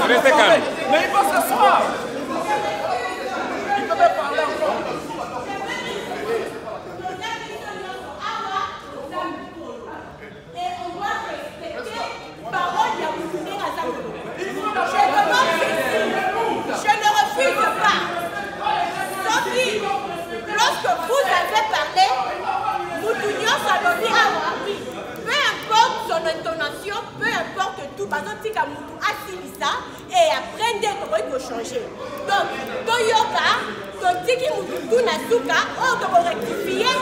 Restez calme. Mais il va s'asseoir. Il peut même parler encore. Et on doit respecter parole de Moutouni Razamou. Je ne refuse pas. Sophie, lorsque vous avez parlé, Moutouni Razamou Awa, peu importe son intonation, peu importe tout, par exemple, si Moutou Asilisa, et après, il faut changer. Donc, Toyoka, Totiki Moutou Nasuka, on doit rectifier,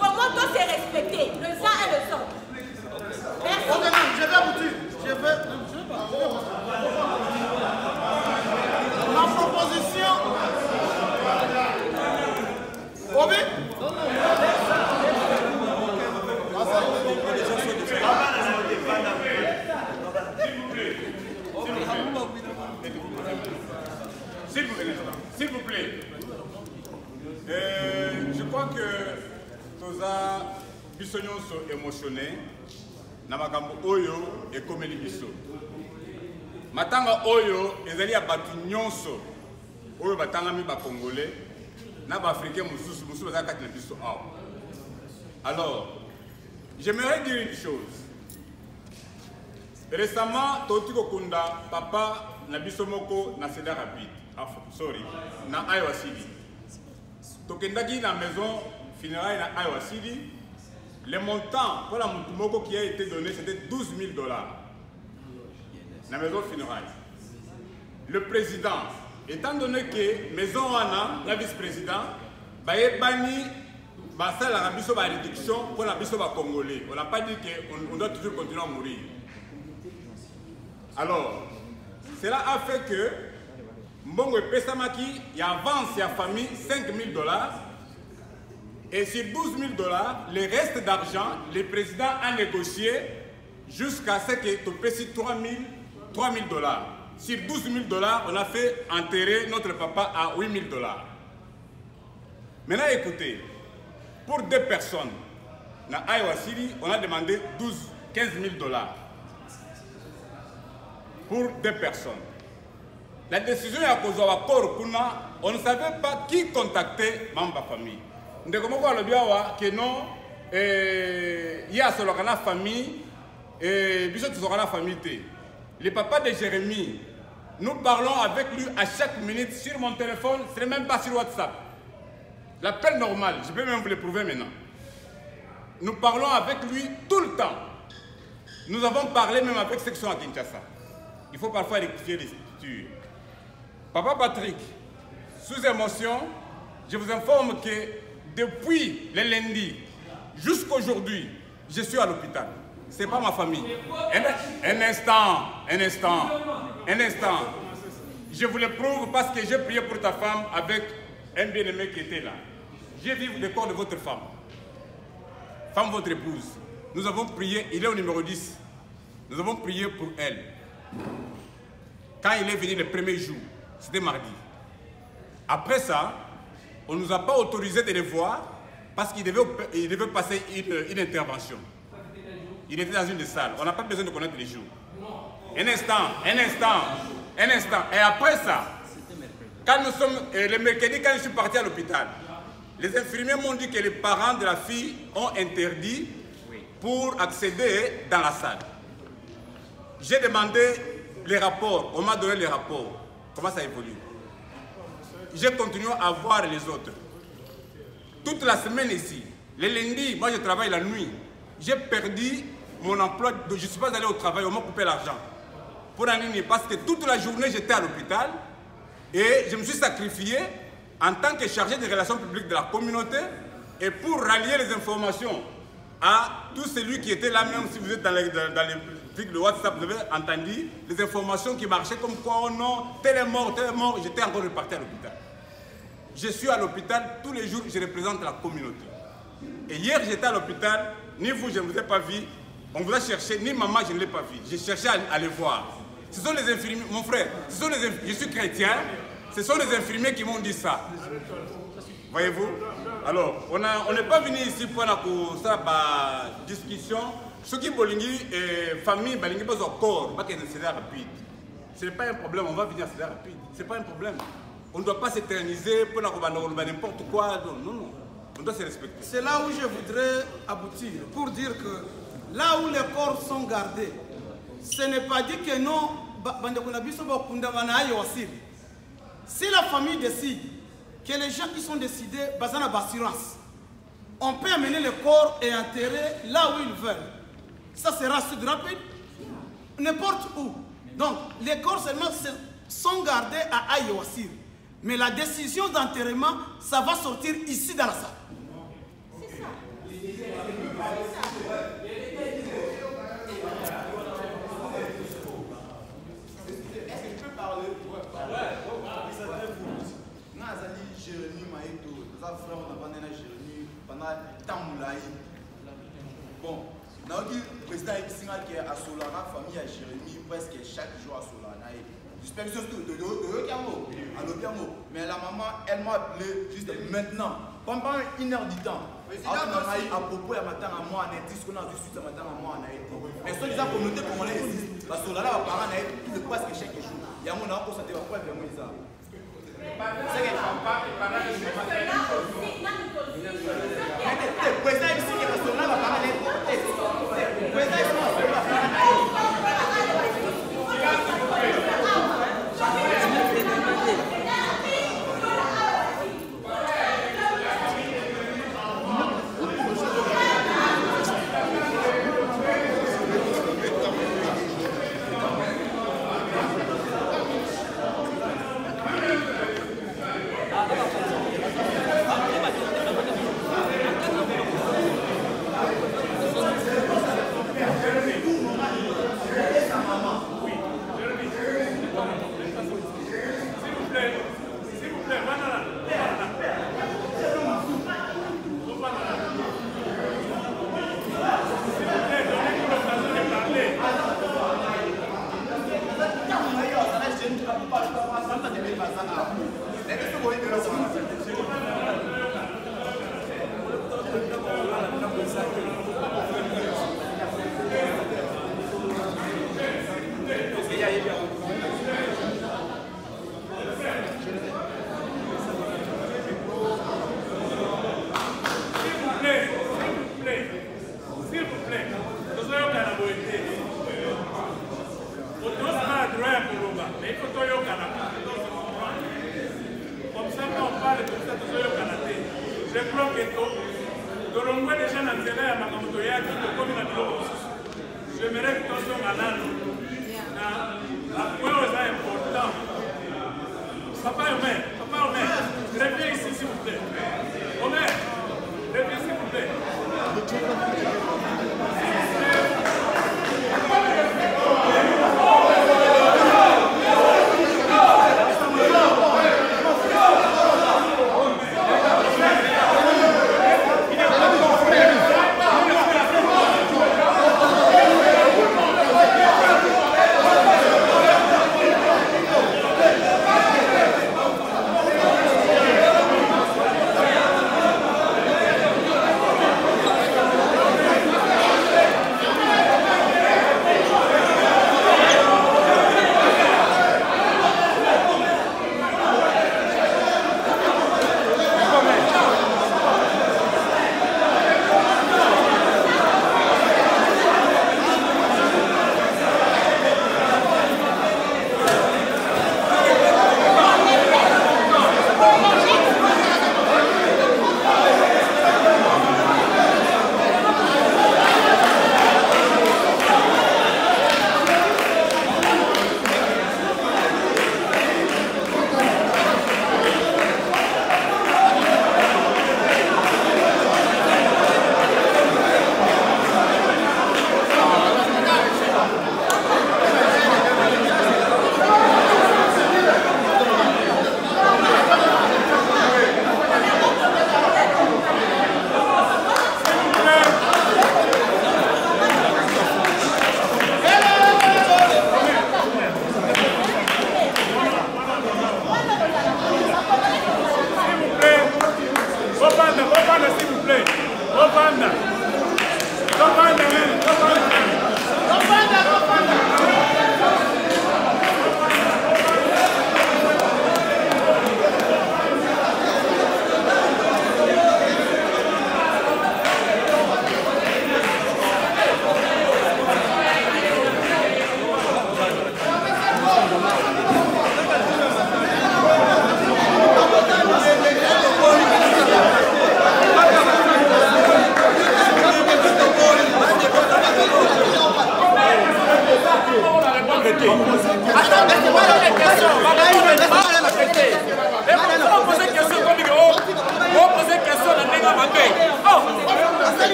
Comment toi c'est respecté, le sang et le sang. Merci. Je vais vous dire, je vais. Ma proposition. Obi? S'il vous plaît. Je crois que Toza Bissonyoso émotionné, Namakambo Oyo et Komeli Bisso. Matanga Oyo, ezali abatu nyonso. Oyo batanga mi ba Congolais, na ba Africain mususu bazaka na biso awa. Alors, j'aimerais dire une chose. Récemment, Totiko Kunda, papa Nabiso Moko na Seda Rapide. Sorry, na Iowa City. Tokendaki na maison funéraire na Iowa City. Le montant pour la Moko qui a été donné, c'était $12 000. La maison funéraire. Le président, étant donné que maison Wana, la vice-président, Bani, ça la réduction pour la biso congolais. On n'a pas dit qu'on doit toujours continuer à mourir. Alors, cela a fait que Mbongo et Pesamaki, il avance à famille $5 000 et sur $12 000, le reste d'argent, le président a négocié jusqu'à ce que tu payes $3 000. Sur $12 000, on a fait enterrer notre papa à $8 000. Maintenant, écoutez, pour 2 personnes, dans Iowa City, on a demandé $15 000. Pour 2 personnes. La décision est à cause de on ne savait pas qui contacter membre de la famille. Nous avons dit que non, il y a seulement la famille, et il y a la famille. Le papa de Jérémie, nous parlons avec lui à chaque minute sur mon téléphone, ce n'est même pas sur WhatsApp. L'appel normal, je peux même vous le prouver maintenant. Nous parlons avec lui tout le temps. Nous avons parlé même avec section à Kinshasa. Il faut parfois rectifier les structures. Papa Patrick, sous émotion, je vous informe que depuis le lundi jusqu'à aujourd'hui, je suis à l'hôpital. Ce n'est pas ma famille. Un instant. Je vous le prouve parce que j'ai prié pour ta femme avec un bien-aimé qui était là. J'ai vu le corps de votre femme. Femme, votre épouse. Nous avons prié, il est au numéro 10. Nous avons prié pour elle. Quand il est venu le premier jour, c'était mardi. Après ça, on ne nous a pas autorisé de le voir parce qu'il devait passer une intervention. Il était dans une salle. On n'a pas besoin de connaître les jours. Un instant. Et après ça, quand nous sommes, le mercredi, quand je suis parti à l'hôpital, les infirmiers m'ont dit que les parents de la fille ont interdit pour accéder dans la salle. J'ai demandé les rapports, on m'a donné les rapports. Comment ça évolue? J'ai continué à voir les autres. Toute la semaine ici, le lundi, moi je travaille la nuit. J'ai perdu mon emploi, je ne suis pas allé au travail, on m'a coupé l'argent. Pour un année, parce que toute la journée j'étais à l'hôpital et je me suis sacrifié en tant que chargé des relations publiques de la communauté et pour rallier les informations à tout celui qui était là, même si vous êtes dans les trucs de WhatsApp, vous avez entendu les informations qui marchaient comme quoi, oh non, tel est mort, j'étais encore reparti à l'hôpital. Je suis à l'hôpital tous les jours, je représente la communauté. Et hier, j'étais à l'hôpital, ni vous, je ne vous ai pas vu. On vous a cherché, ni maman, je ne l'ai pas vu. J'ai cherché à les voir. Ce sont les infirmiers, mon frère, je suis chrétien, ce sont les infirmiers qui m'ont dit ça. Voyez-vous? Alors, on n'est pas venu ici pour une discussion. Ce qui est famille, c'est corps, pas c'est rapide. Ce n'est pas un problème, on va venir à c'est rapide. Ce n'est pas un problème. On ne doit pas s'éterniser pour n'importe quoi. Non, non. On doit se respecter. C'est là où je voudrais aboutir, pour dire que là où les corps sont gardés, ce n'est pas dit que non, si la famille décide que les gens qui sont décidés, on peut amener le corps et enterrer là où ils veulent. Ça sera rapide, n'importe où. Donc, les corps seulement sont gardés à Ayowassir. Mais la décision d'enterrement, ça va sortir ici dans la salle. C'est ça. Est-ce que tu peux parler? Jérémy Maïto, nous avons fait un Jérémy pendant tant bon, nous avons dit que le président qui est à Solana, la famille à Jérémy, presque chaque jour à Solana. J'espère que c'est tout. Mais la maman, elle m'a appelé juste maintenant, pendant 1 heure du temps. À propos, il matin à moi, on a dit ce qu'on a vu suite à matin à moi, on a été. Mais ce qui est la communauté congolaise existe. Parce que Solana, les parents, on a été tout le presque chaque jour. Il y a mon enfant pour s'attendre à quoi, il y a ça.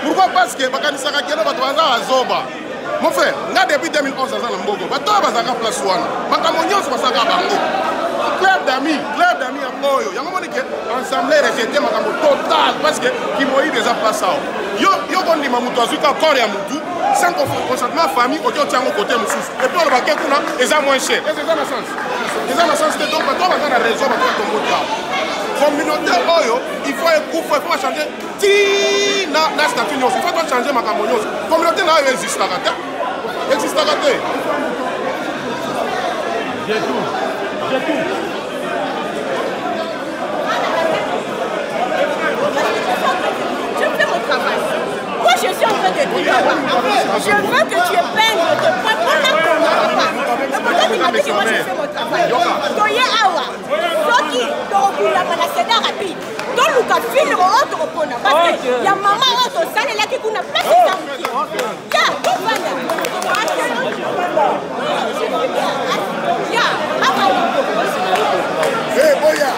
Pourquoi? Parce que bakanisaka keno bato baza azoba. Mon frère, nga depuis 2011 aza na mboko. Bato bazaka place wana. Makambo nyonso basaka bango. Club d'amis ya moyo. Yango moni ke ensemble rejeté makambo total parce que ki moyi déjà place awo. Yo kondima mutu azuka corps ya mutu sans consentement famille côté otiango côté mususu. Et puis on va kuna eza moins cher. Et c'est ça na sens. Eza na sens que donc bato baza na raison bato tomota. Communauté oyo, il faut changer ti na statut nyonso. Il faut changer makambo nyonso. Communauté na oyo existe te. Existe te. J'ai tout. Je fais mon travail. Moi, je suis en train de dire, je veux que tu peignes de points pour la commune. Il m'a dit que moi, je fais mon travail. Toye awa. Soki, torokula manaseda rapide. Ton luka fil autre repona. Parce que y a maman autre salle là qui kuna place de temps. Ya, tout va là. Ya, hey, boya.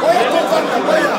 Boya.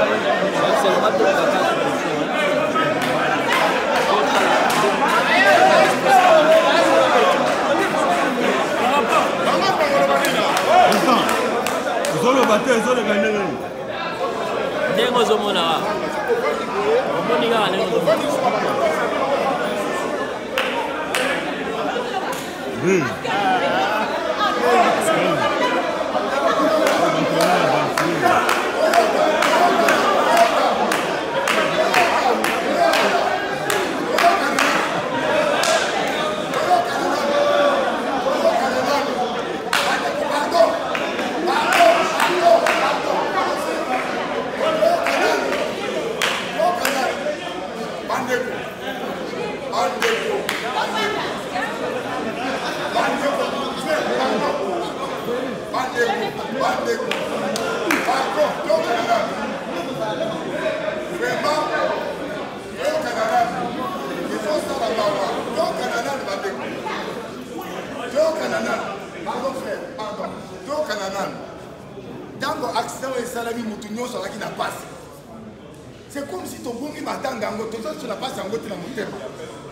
C'est comme si ton bon qui m'attend dans l'autre, tu n'as pas en côté dans mon thème.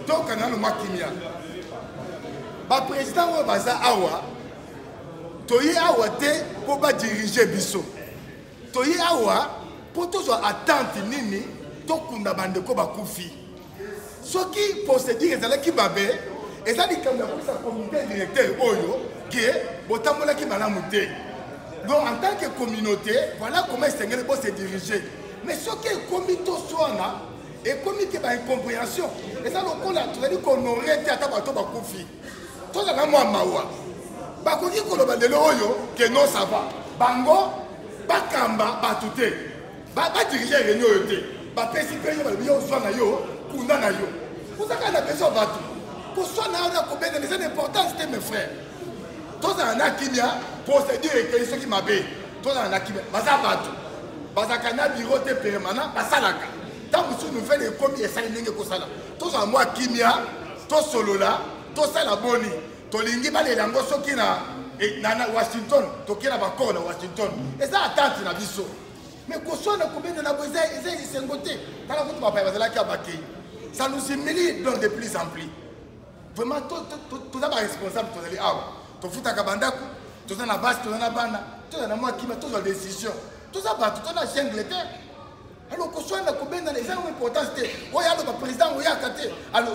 Donc, on a le makimia. Le président Wabaza Awa, Toye Awa te pour pas diriger Bisso. Toye Awa pour toujours attendre Nini, Tokunda Bandeko Bakoufi. Ce qui procédure, c'est là qui babé, et ça dit comme la communauté directeur Oyo, qui est Botamola qui m'a la montée. Donc, en tant que communauté, voilà comment Seigneur peut se diriger. Mais ce qui est commis tout soit et commis qui a une incompréhension. Et ça, tu as dit qu'on aurait été à Tabato Bakoufi. Tout ça, moi, Mawa. Bakoufi, qu'on a dit que non, ça va. Bango, Bakamba, Batouté. Ba diriger réunion. Ba participer à la soit na yo, Kunda na yo. Pour ça qu'on a besoin de Batou. Pour ça, on a combien de c'est important, c'était mes frères. Tout ça, on a qui a procédure et que ceux qui m'appellent. Tout ça, on a qui a Batou. Bazakana bureau de permanent basalaka tant que nous fait les commis et ça n'ingue ko sala to za moi kimia to solola to sala boni to lingi ba les lango soki na Washington to kila ba na Washington et ça attente na biso mais ko so na combien na boza et c'est ngoté kala ko tu va bazala ka baki ça nous humilie donc de plus en plus vraiment to za ba responsable to aller awa to futa ka bandako to za na base to na bana to na moi kimia to za décision. Tout ça, tout ça, c'est Angleterre. Alors, qu'on soit dans les gens importants, c'est le président, alors,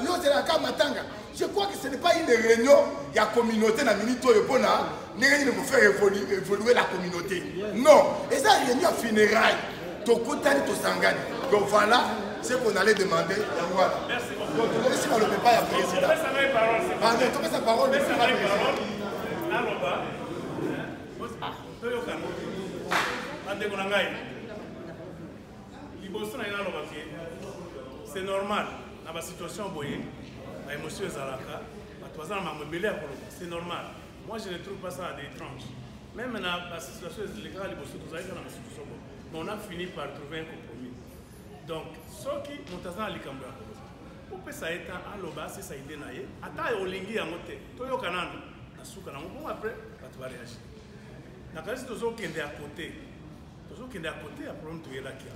je crois que ce n'est pas une réunion, il y a communauté dans la minute où il faire évoluer la communauté. Non, et ça, réunion funérailles, tout côté, tout sangane. Donc voilà ce qu'on allait demander. Voilà. Merci beaucoup. Donc, si on ne le fait pas, il y a président. Pardon, tu mets sa parole. C'est normal dans la situation boyée, l'émotion c'est normal. Moi je ne trouve pas ça d'étrange. Même dans la situation légale, mais on a fini par trouver un compromis. Donc, ce qui est dans les cambouis, on peut s'arrêter à l'oba, c'est ça idée naïe. Attends, au lingi à monter. Toyo kanando, na souka na moukou après, tu vas réagir. Na kasi tozo kende à côté, à problème tu es là qui a.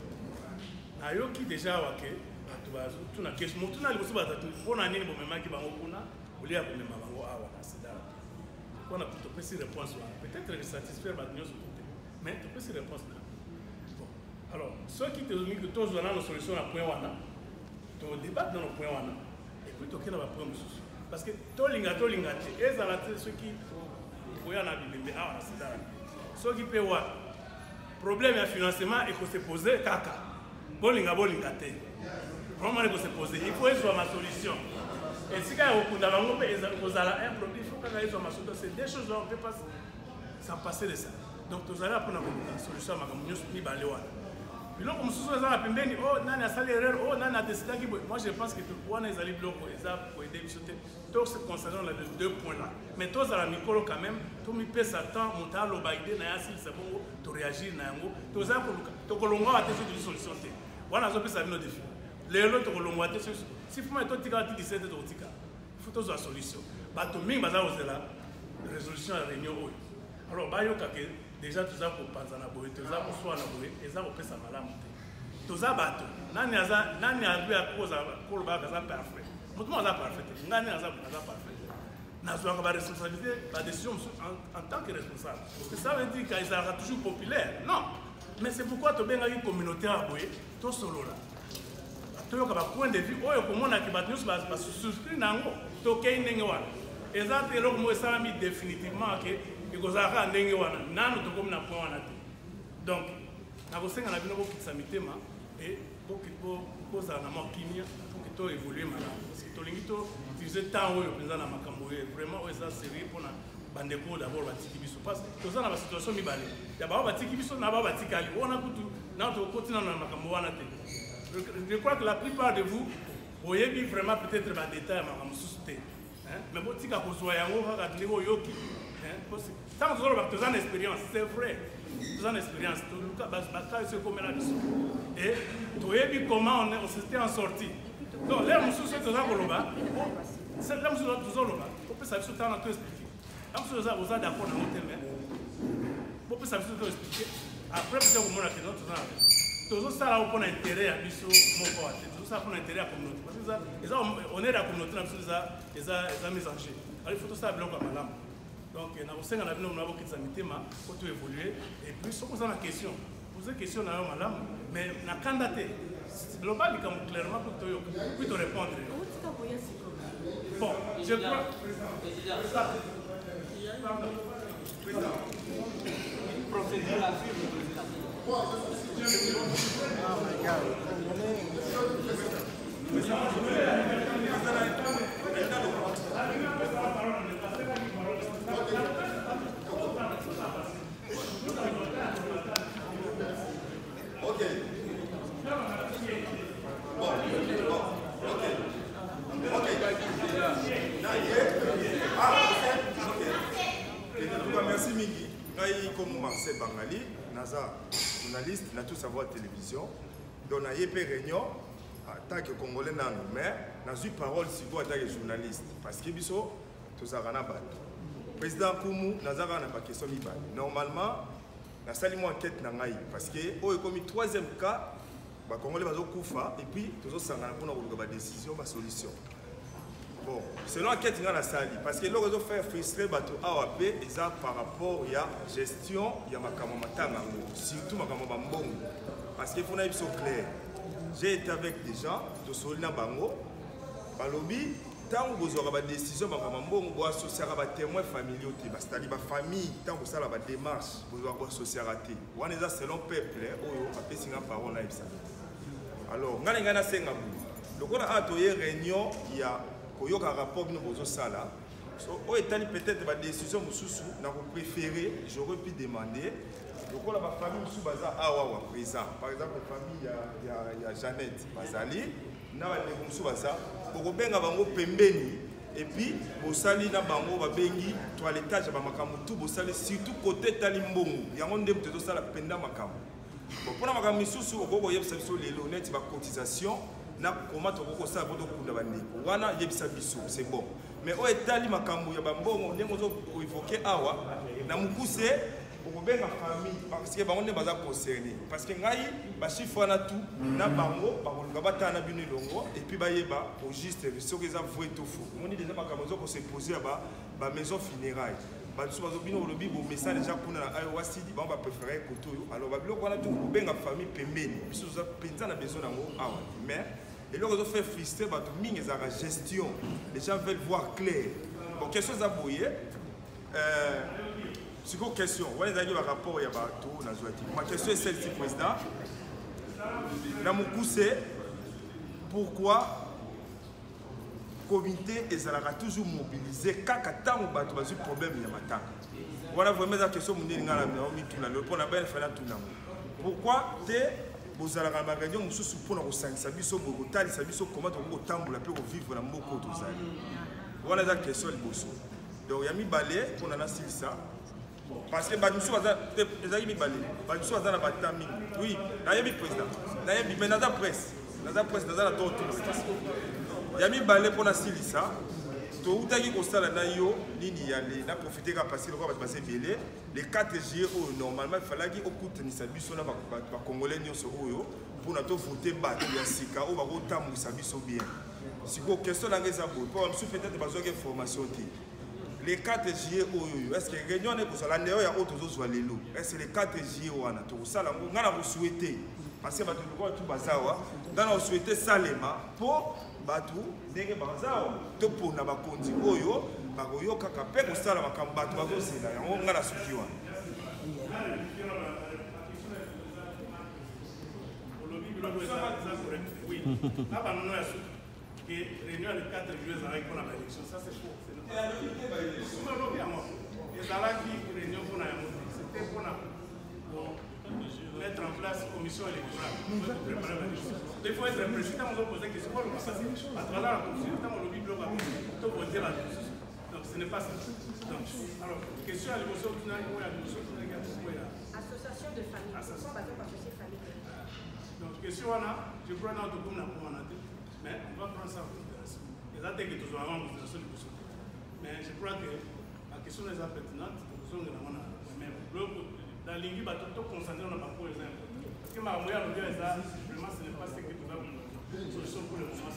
Na yo qui déjà wake, tu vas tout na question, tout na liboso batatu. On a nini bomema qui bango kuna, au lieu à bomema bango awa na seda. On a plutôt pesé réponse là. Peut-être satisfaire battu sur côté, mais tu peux se réponse là. Alors, ceux qui te disent que tous on a une solution à point wana, tu débattes dans le point wana, et puis tu as un point sous. Parce que tolinga, et ça ceux qui voient en abîmer, ah, c'est ça. Ceux qui peuvent voir problème de financement et qu'on se pose caca. Bolinga, te. Vraiment, il faut se poser. Il faut être ma solution. Et si quand on a un problème, il faut qu'on ait ma solution. C'est des choses là, on ne peut pas s'en passer de ça. Donc, tu allez apprendre une solution à ma communauté, ni baléwa. Moi je pense que tout le monde est allé bloquer pour aider tous se concernant les deux points là. Mais tous à la micro quand même, tout le monde s'attend, monter à l'obaïdé, c'est bon, tu réagis, tous à tu colongo à tes solutions. Voilà, je peux savoir nos défis. Les autres colongo à tes solutions. Si vous mettez 17 il faut tous la solution. Bato ming baza ozela résolution à réunion. Alors bayo kake déjà tout ça pour penser à boé, tout ça pour soi na boé, et ça pour penser à malamu. Tout ça bateau. Nani a vu à cause à kolba kaza parfait. Mutu maza parfait. Nani aza parfait. Na soi ka ba responsabilité, la décision en tant que responsable. Parce que ça veut dire qu'il sera toujours populaire. Non. Mais c'est pourquoi tu benga une communauté à boé, tout solo là. Tu as un point de vue, oyo komona ki battu ba souscrire nango, to kay ndenge wana. Et ça te lo mo ça mi définitivement que ikozaka ndenge wana nanu to komna point wana te. Donc na kosenga na bino ko kitsa mitema et pour ça na makimia pour que to évoluer malamu. Parce que to lingi to utiliser temps oyo penza na makambo vraiment oyo ça sérieux pour na bandeko d'abord batiki biso parce que to ça na ba situation mibale. Ya ba batiki biso na ba batikali. On a kutu na to continue na makambo wana te. Je crois que la plupart de vous voyez vraiment peut-être dans le détail à susciter. Mais bon, si vous avez un niveau yoki, tant que vous avez une expérience, c'est vrai. Vous avez une expérience. Et vous voyez comment on s'était en sorti. Donc, là, nous sommes tous là, c'est là où nous sommes là. On peut savoir ce que nous avons expliqué. Là, nous sommes d'accord dans notre thème. On peut savoir ce que nous avons expliqué. Après, peut-être que nous avons tout ça là on a intérêt à biso moko ate tout ça on a intérêt à communauté parce que ça on est la communauté na biso ça mise en jeu alors il faut tout ça bloquer malam donc na osenga na bino na bokitsa mitema pour tout évoluer et puis si vous avez une question poser question na malam mais na candidaté global comme clairement pour tout puis te répondre bon je crois procédure à suivre. Oh my God. Ok. Merci Mingi. Comme Marcel Bangali, Naza, journaliste, na tout savoir télévision. Donc, na yépé réunion, en tant que Congolais, mais na eu parole si vous en tant que journaliste. Parce que biso, tout ça rana bat. Président Koumou, Naza rana pas question mibal. Normalement, na sali mo enquête na ngai parce que oh comme troisième cas, ba Congolais bazo kufa et puis tout ça sangana pour na ba décision, ba solution. Bon, selon l'enquête, il y a la salle. Parce que l'on fait frustrer bateau AOP, et ça par rapport à la gestion, il y a ma camarade, surtout ma camarade Mbongo. Parce qu'il faut être clair. J'ai été avec des gens de Solina Bango, Balobi, tant que vous aurez des décisions, ma camarade Mbongo, vous associer à des témoins familiaux, c'est-à-dire ma famille, tant que vous avez des démarches, vous aurez associé à des. Vous avez selon le peuple, vous avez fait une parole. Alors, nous avons fait une réunion, il y a un rapport qui nous a sala. So, peut-être ma décision préférée, j'aurais pu demander. Donc, la famille Awawa présent. Par exemple, la famille il y a Jeannette Bazali, et puis, Bosali na bango babengi toilettage ba makamu tout Bosali surtout côté Talimbongo. Il y a un dem tout ça la penda makamu. Bon, pour la misusu, on va y avoir les cotisations. Na comment tu vas ça pour te bandeko. Wana yebisa biso, c'est bon. Mais au etali makambo ya bambongo ndenge ozo évoquer awa na mukuse okobenga famille parce que bango ne baza concerné parce que ngai ba chiffre na tout na bango bakolunga batana bino longo et puis bayeba au juste soki eza vrai to faux. Moni déjà makambo zo ko se poser ba maison funéraire. Ba so bazo bino lobi bo message déjà kuna na ayo wasidi ba préférer koto alors ba biloko wana tout kobenga famille pembeni. Biso za penza na besoin nango awa. Mais et là, on fait frustrer, la gestion. Les gens veulent voir clair. Bon, question d'abouiller. C'est quoi question? On va aller par rapport à tout. Ma question est celle-ci, président. Dans mon coup, c'est pourquoi le comité est toujours mobilisé quand il y a un problème? Voilà vraiment la question. Pourquoi vous allez à la réunion, vous allez pour nous savoir comment vous vivre dans beaucoup de choses. Voilà la question. Donc, il y a mis balai pour nous ça. Parce que nous sommes mis balai. Nous sommes dans la bataille. Oui, il y a mis président. Mais dans la presse, dans la tortue. Il y a mis balai pour nous ça. Tout ce qui est yo, na profiter de passer le passer les 4 juillet normalement il fallait qu'il écoute ni sabiso na ba congolais nyonso oyo pour na to voter ba ya sika o ba ko tamu sabiso bien. Si ko question na ngeza bo pour me peut-être besoin de formation ti. Les 4 juillet oyo est-ce que réunion ne ko sala ndeo ya auto zo lelo est-ce les 4 juillet wana to sala ngana ko souhaiter parce que ba to ko tout bazawa dans souhaiter salema pour batu ndenge bazawa to pona bakonzi oyo bakoyoka kape kosala makambo batu bakosela yango nga na suki wana oui là banano ya suki que réunion le 4 juillet avec pour la élection ça c'est faux c'est ça là qui réunion pour la c'était pour mettre en place une commission électorale pour préparer l'élection. Il faut être président, on va poser des questions. À travers la commission, on lobby bloc pour voter la justice. Donc ce n'est pas ça. Donc, alors, question à l'émotion qui n'a pas association de famille. Association famille. Donc, question là, je prends un autre comme la commandante, mais on va prendre ça en considération. Les attaques que toujours avant, vous avez une mais je crois que la question est pertinente, nous avons même bloc. La ligne va tout concentrer dans la parcours exemple. Parce que ma moyenne de ça, vraiment, ce n'est pas ce que nous avons une solution pour le moment. Nous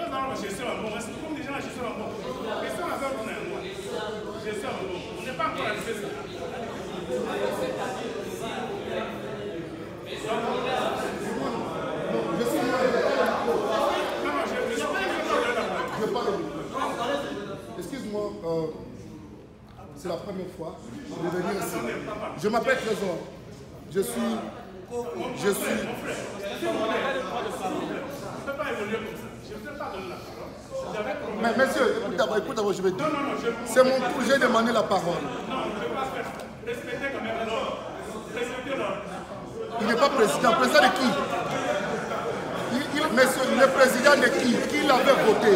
avons gestion en bon. Est-ce que comme déjà la gestion en bon? Question à faire pour nous. Gestion en bon. On n'est pas encore arrivé ça. Je parle. Excuse-moi, c'est la première fois de venir ici. Je m'appelle Trésor. Je suis. Mais monsieur, écoute d'abord, je vais dire. C'est mon tour, j'ai demandé la parole. Non, je ne peux pas faire. Respectez quand même l'ordre. Respectez l'ordre. Il n'est pas président. Président de qui? Monsieur, le président de qui? Qui l'avait voté?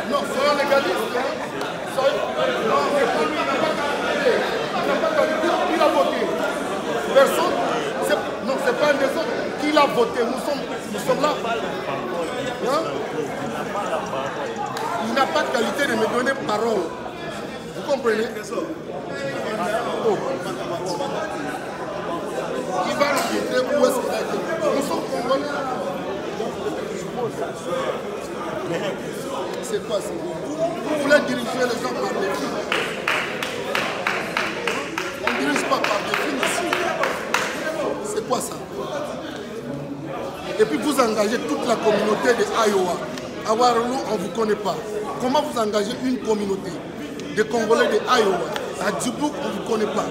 Non, soyons légalistes. Non, c'est pas lui, il n'a pas qualifié. Il n'a pas qualifié. Qui l'a voté? Personne. Non, c'est pas un des autres. Qui l'a voté? Nous sommes là. Hein? Il n'a pas de qualité de me donner parole. Vous comprenez? Oh. Il va nous dire où est-ce qu'il a été. Nous sommes congolais. C'est quoi ça? Vous voulez diriger les gens par défi. On ne dirige pas par défi ici. C'est quoi ça? Et puis vous engagez toute la communauté de Iowa. À Warlou, on ne vous connaît pas. Comment vous engagez une communauté de Congolais de Iowa? À Djibouk, on ne vous connaît pas.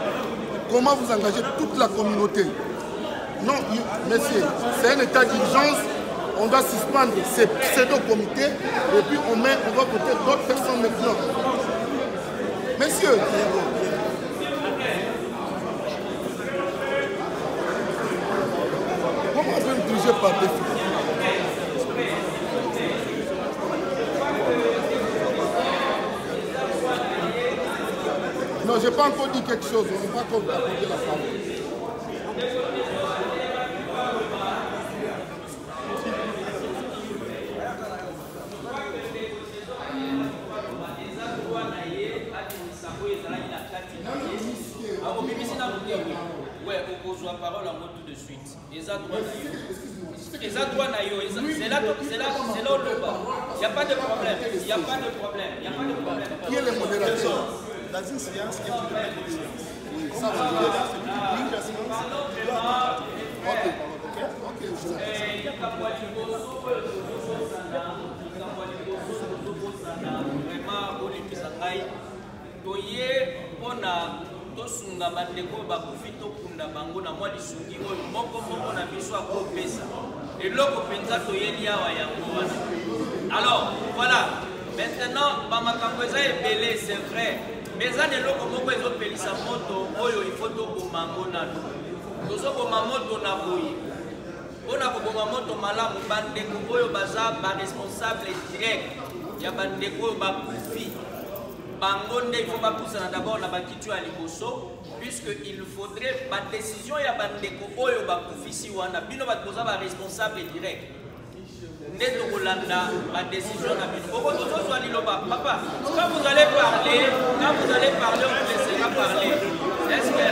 Comment vous engagez toute la communauté? Non, messieurs, c'est un état d'urgence. On doit suspendre ces pseudo-comités et puis on va voter d'autres personnes maintenant. Messieurs, comment on peut nous diriger par défi? pas encore dit quelque chose, on n'a pas encore apporté la parole. Ouais, opposons la parole en mot tout de suite. C'est là au bas. Il n'y a pas de problème. Il n'y a pas de problème. Il n'y a pas de problème. Qui est le modérateur? Dans une séance, il y a une séance. Ça va. tosunga bandeko bakufi tokunda bango na mwa lisungi oyo moko na biso akopesa eloko mpenza toyeli awa yango wana. Alors voilà, maintenant bamakambo eza ebele, c'est vrai, mais eza na eloko moko ezopelisa moto oyo ifo toboma yango nano. Tozoboma moto na boye mpona koboma moto malamu, bandeko oyo baza baresponsable direct ya bandeko oyo bakufi bango nde il faut bapusana d'abord na bakitu ya liboso, puisque il faudrait ba décision ya bandeko oyo bakufisi wana bino bato boza baresponsable direct nde tokolanda ba décision na bino. Boko tozozwa liloba papa, quand vous allez parler on vous laissera parler. Est-ce que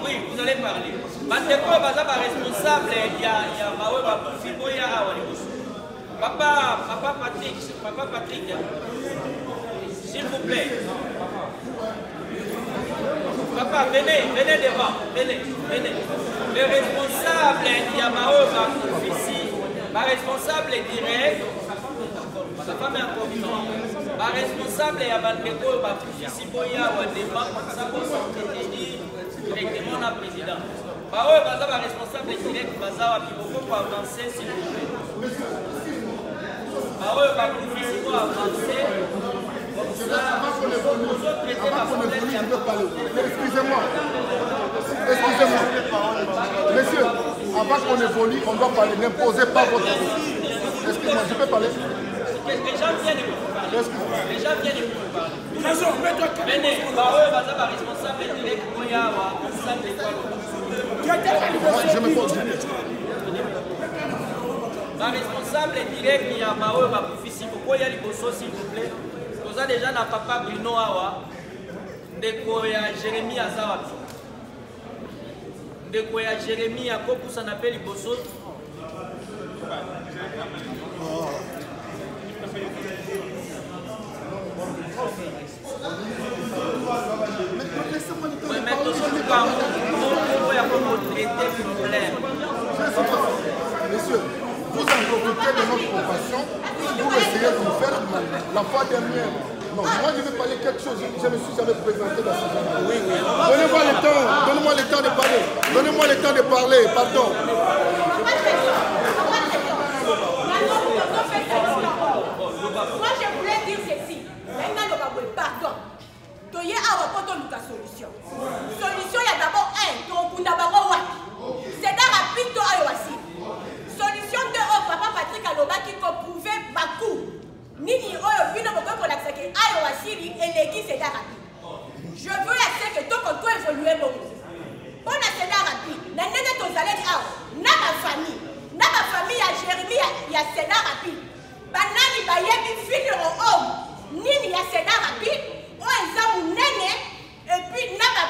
oui, vous allez parler bandeko oyo baza baresponsable ya baoyo bakufi boya awa liboso. Papa Patrick, s'il vous plaît. Papa, venez devant. Venez. Le responsable Yamao ici, ma responsable direct, sa femme est encore vivante. Ma responsable Yabandeko ici, Boya ou Adema, comme ça, pour s'entretenir directement la présidente. Ma responsable direct, Baza, pour avancer, s'il vous plaît. Ma avancer. Excusez-moi. Messieurs, avant qu'on évolue, on doit parler. N'imposez pas votre avis. Excusez-moi, je peux parler? Les gens viennent de vous parler. Venez, responsable direct je me pose. Ma responsable direct il y a Mao Bakufisi, pourquoi il y a les bossos s'il vous plaît? Vous avez déjà na papa Bruno Awa, ndeko ya Jérémie Azawa. Ndeko ya Jérémie a kopu ça appelle les bossos. Oui, mais tout ce qui va traiter le problème. Messieurs, vous en profitez de notre compassion pour essayer de nous faire mal. La fois dernière, non, moi je vais parler quelque chose, je me suis jamais présenté dans ce genre. Oui. Donnez-moi le temps de parler. Donnez-moi le temps de parler, pardon. Moi je voulais dire ceci. Pardon. Toye awa poto luka solution. Solution ya d'abord to kunda bango wapi. C'est dans rapide to ayo wasi. Solution de papa Patrick alobaki ko prouver baku. Nini oyo bino boko ko lakisa ke ayo wasili eleki c'est dans rapide. Je veux essayer que to ko évoluer bon. Bon c'est dans rapide. Na nene to zaleli awa. Na ma famille ya Jérémie ya c'est dans rapide. Banani bayebi fini au homme. Nini ya c'est dans rapide. Et puis, n'a pas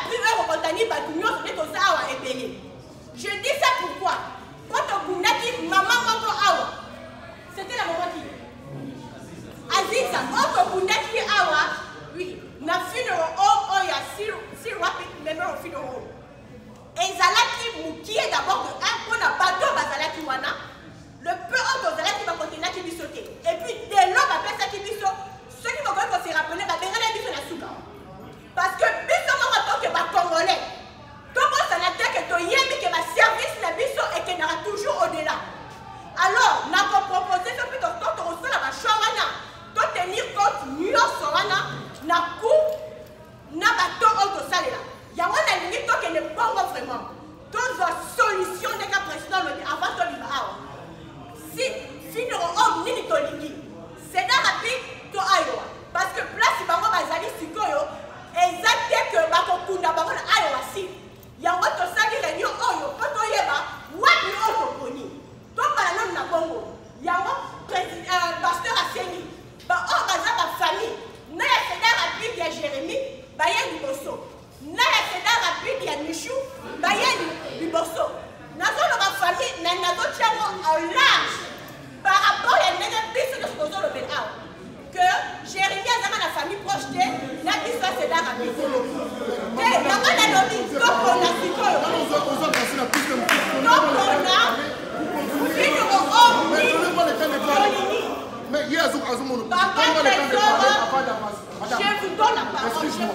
vous donne la parole. Excuse-moi.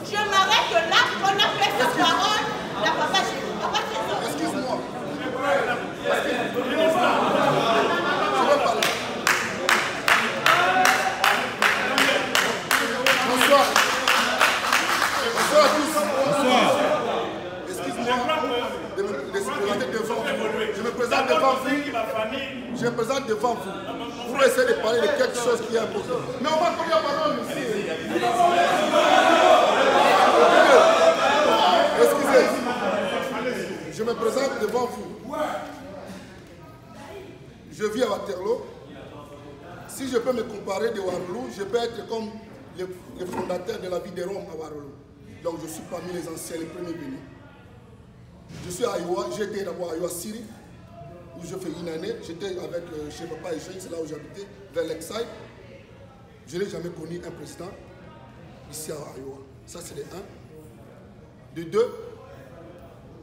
Je m'arrête là, on a fait sa parole. La papa, excuse-moi. Bonsoir. Bonsoir à tous. Bonsoir. Excuse-moi de me présenter devant vous. Je me présente devant vous. Je me présente devant vous pour essayer de parler de quelque chose qui est important. Mais on va combien de parole ici? Excusez. Je me présente devant vous. Je vis à Waterloo. Si je peux me comparer de Waterloo, je peux être comme les fondateurs de la vie de Rome à Waterloo. Donc je suis parmi les anciens, les premiers venus. Je suis à Iowa, j'étais d'abord à Iowa City, où je fais une année. J'étais avec chez papa et c'est là où j'habitais, vers Lakeside. Je n'ai jamais connu un président ici à Iowa. Ça c'est de un. De deux,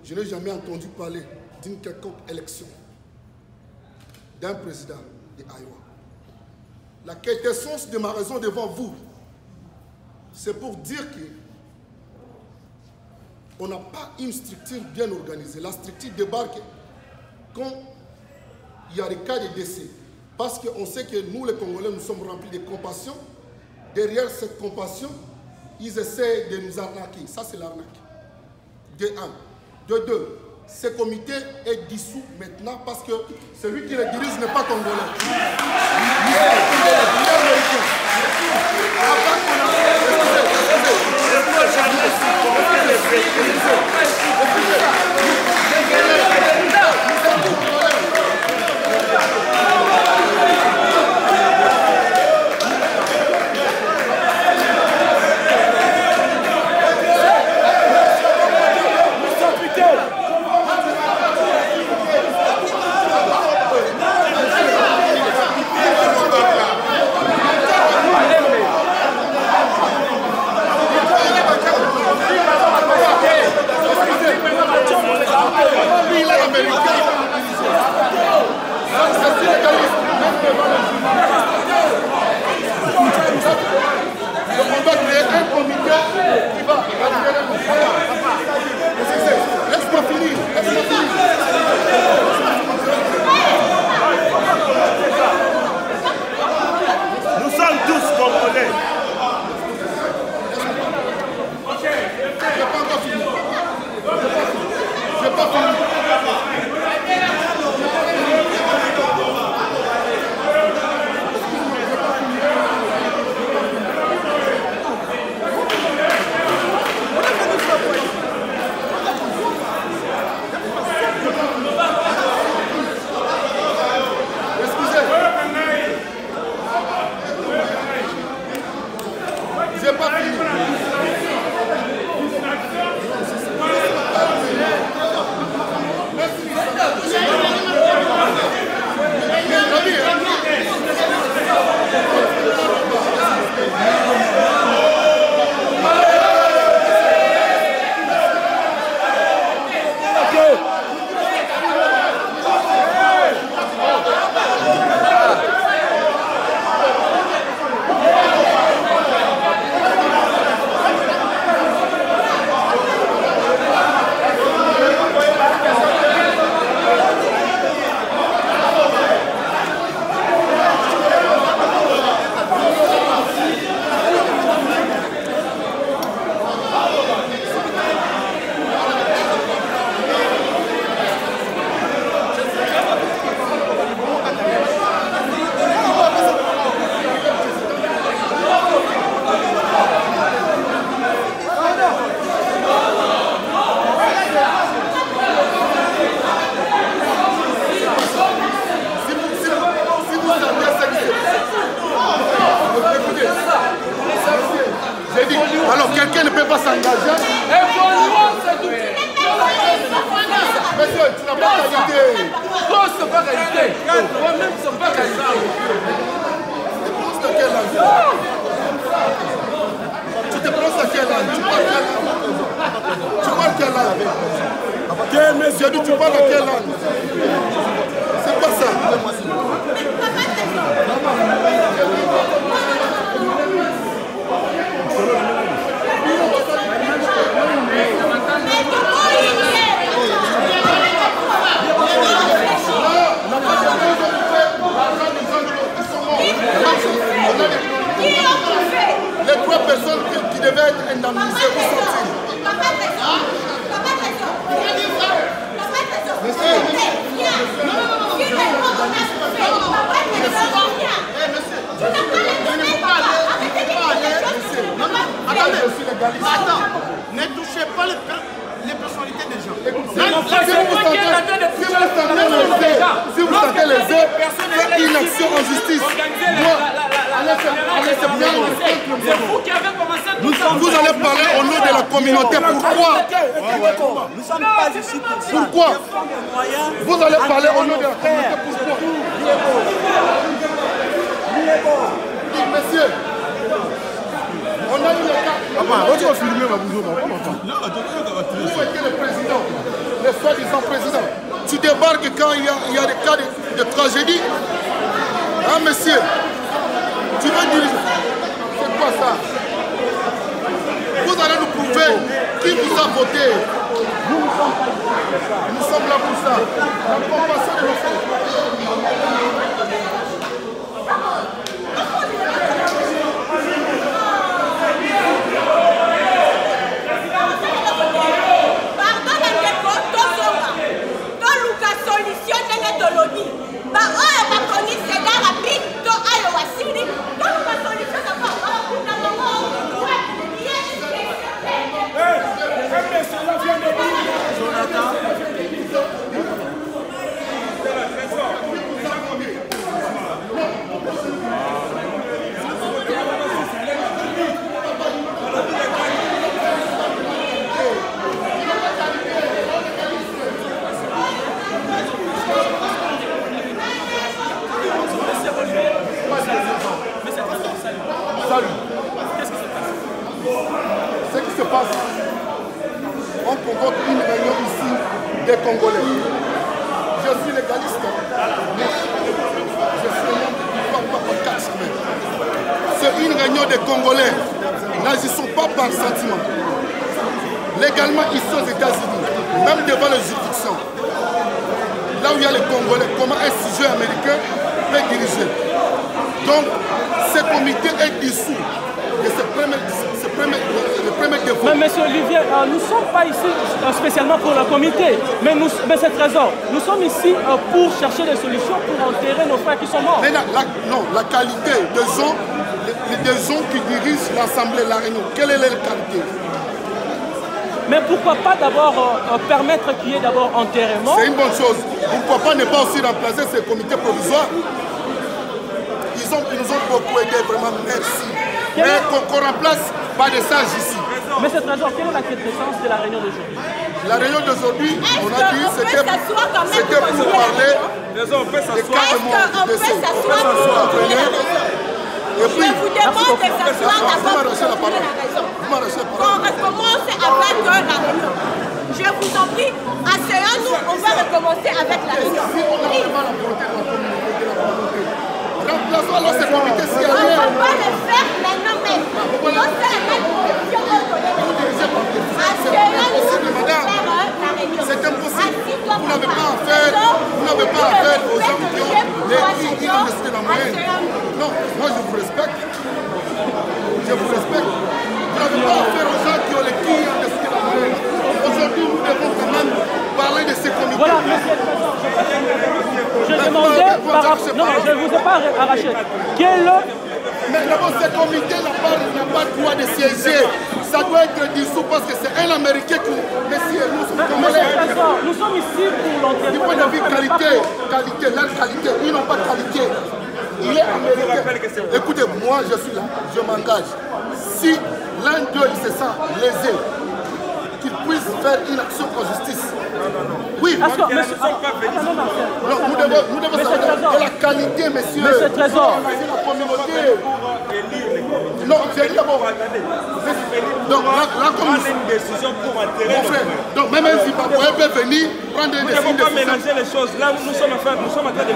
je n'ai jamais entendu parler d'une quelconque élection d'un président de Iowa. La quintessence de ma raison devant vous, c'est pour dire qu'on n'a pas une structure bien organisée. La structure débarque quand il y a des cas de décès. Parce qu'on sait que nous, les Congolais, nous sommes remplis de compassion. Derrière cette compassion, ils essaient de nous arnaquer. Ça, c'est l'arnaque. De un. De deux, ce comité est dissous maintenant parce que celui qui le dirige n'est pas congolais. Alors quelqu'un ne peut pas s'engager. Monsieur, tu n'as pas qualité. Toi, tu n'as pas qualité. Toi-même, tu n'as pas qualité. Tu te penses à quelle langue? Tu te penses à quelle langue? Tu parles quelle langue? Quelle langue? J'ai dit, tu parles à quelle langue? C'est quoi ça? Les 3 personnes qui devaient être indemnisées, où sont-ils? Attends, ne touchez pas les personnalités des gens. Si vous sentez les aides, faites une action en justice. Vous allez parler au nom de la communauté. Pourquoi? Nous ne sommes pas ici pour ça. Pourquoi? Vous allez parler au nom de la communauté. Pourquoi? Monsieur, on a eu le cas. Où était le président? Le soi-disant président. Tu débarques quand il y a des cas de tragédie. Hein, monsieur? Tu veux dire, c'est quoi ça? Vous allez nous prouver qui vous a voté. Nous sommes là pour ça. La compassion de nos frères. Ce qui se passe, on convoque une réunion ici des Congolais. Je suis légaliste, mais je suis c'est une réunion des Congolais. N'agissons pas par sentiment. Légalement, ici aux États-Unis, même devant les juridictions, là où il y a les Congolais, comment un sujet américain peut diriger. Donc, ce comité est dissous de ce premier défaut. Mais monsieur Olivier, nous ne sommes pas ici spécialement pour le comité, mais c'est trésor. Nous sommes ici pour chercher des solutions pour enterrer nos frères qui sont morts. Mais la qualité des gens qui dirigent l'Assemblée, la réunion, quelle est leur qualité? Mais pourquoi pas d'abord permettre qu'il y ait d'abord enterrement? C'est une bonne chose. Pourquoi pas ne pas aussi remplacer ces comités provisoires? Ils nous ont beaucoup aidé, vraiment, merci. Mais qu'on remplace pas des sages ici. Mais c'est trésor, quelle est la quintessence de la réunion d'aujourd'hui? La réunion d'aujourd'hui, on a dit, c'était pour parler des cas de mort, de décès. Et puis, je vous demande de s'asseoir d'abord pour continuer la raison. On recommence avec la réunion. Je vous en prie, asseyons-nous, on va recommencer avec la réunion. Si on n'a pas la volonté de la communauté, remplaçons alors ces comités s'il y a On ne rien. va pas le faire maintenant, mais on sait la direction asseyons-nous pour faire la réunion. C'est impossible. Vous n'avez pas affaire aux gens qui ont les honestés dans la moyenne. Non, moi je vous respecte. Je vous respecte. Vous n'avez pas affaire aux gens qui ont les quilles honestés dans la moyenne. Aujourd'hui, nous devons quand même parler de ces comités. Voilà, monsieur. Je demandais par rapport. Non, je ne vous ai pas arraché. Quel. Mais d'abord, ce comité n'a pas le droit de siéger. Ça doit être dissous parce que c'est un Américain qui. Messieurs, nous sommes Congolais. Nous sommes ici pour l'enterrement. Du point de vue qualité, leur qualité, ils n'ont pas de qualité. Il est américain. Écoutez, moi je suis là, je m'engage. Si l'un d'eux il se sent lésé, qu'il puisse faire une action en justice. Oui, nous devons savoir de la qualité, messieurs. Mais c'est trésor. La communauté. Non, c'est d'abord. Donc là, comme une décision pour enterrer. Donc même un Zimbabwe peut venir prendre des décisions. Nous ne pouvons pas mélanger les choses. Là, nous sommes en train de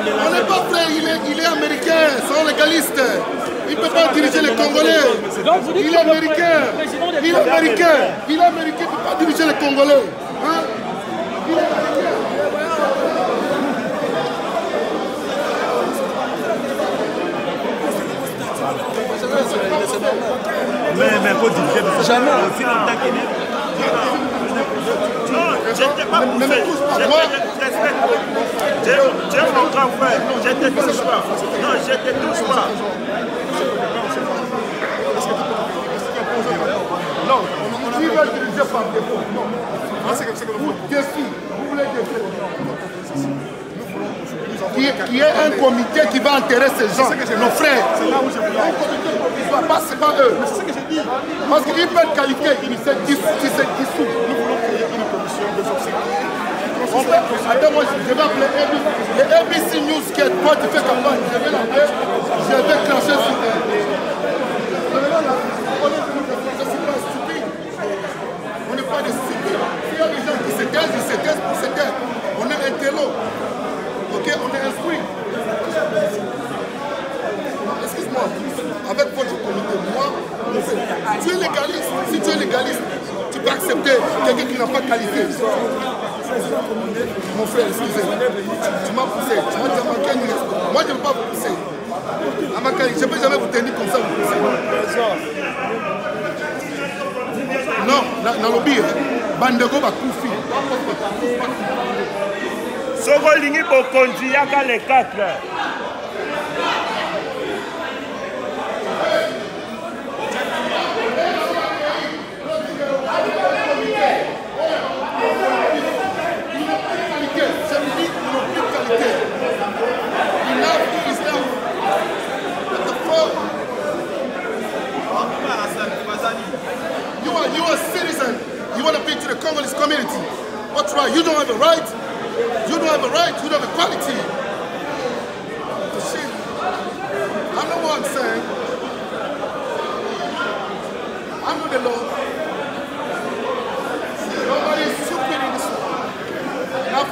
mélanger. On n'est pas prêt, il est américain, c'est un légaliste. Il ne peut pas diriger les Congolais. Il est américain. Il est américain. Il est américain, il ne peut pas diriger les Congolais. Hein? Il est américain. Mais faut diriger. Jamais. Non, je n'étais pas poussé. J'ai mon grand frère. Je ne te touche pas. Non, je ne te touche pas. Non, ils veulent diriger par défaut. Non. C'est comme ça que vous voulez défier. Qu'il y ait un comité qui va enterrer ces gens, nos frères. C'est là où je voulais. Un comité provisoire, pas eux. C'est ce que j'ai dit. Parce qu'ils peuvent qualifier, ils se dissous. Nous voulons créer une commission des obsèques. Attends, moi je vais appeler les ABC News qui est toi, tu fais campagne. Je vais l'appeler, je vais clencher sur eux. On n'est pas des stupides. S'il y a des gens qui se taisent, ils se taisent pour se taire. On est intello. Ok, on est instruit. Excuse-moi, avec votre comité, moi, tu es légaliste. Si tu es légaliste, tu peux accepter quelqu'un qui n'a pas qualité. Mon frère, excusez-moi, tu m'as poussé, tu m'as dit à manquer une respect. Moi, je ne veux pas vous pousser. Je ne peux jamais vous tenir comme ça, vous pousser. Non, dans le lobby, Bandego va couper. Soko lingi bokonzi yaka les 4. You are a citizen. You want to be to the Congolese community. What's right? You don't have a right. You don't have a right. You don't have equality. The shit. I know what I'm saying. I know the law.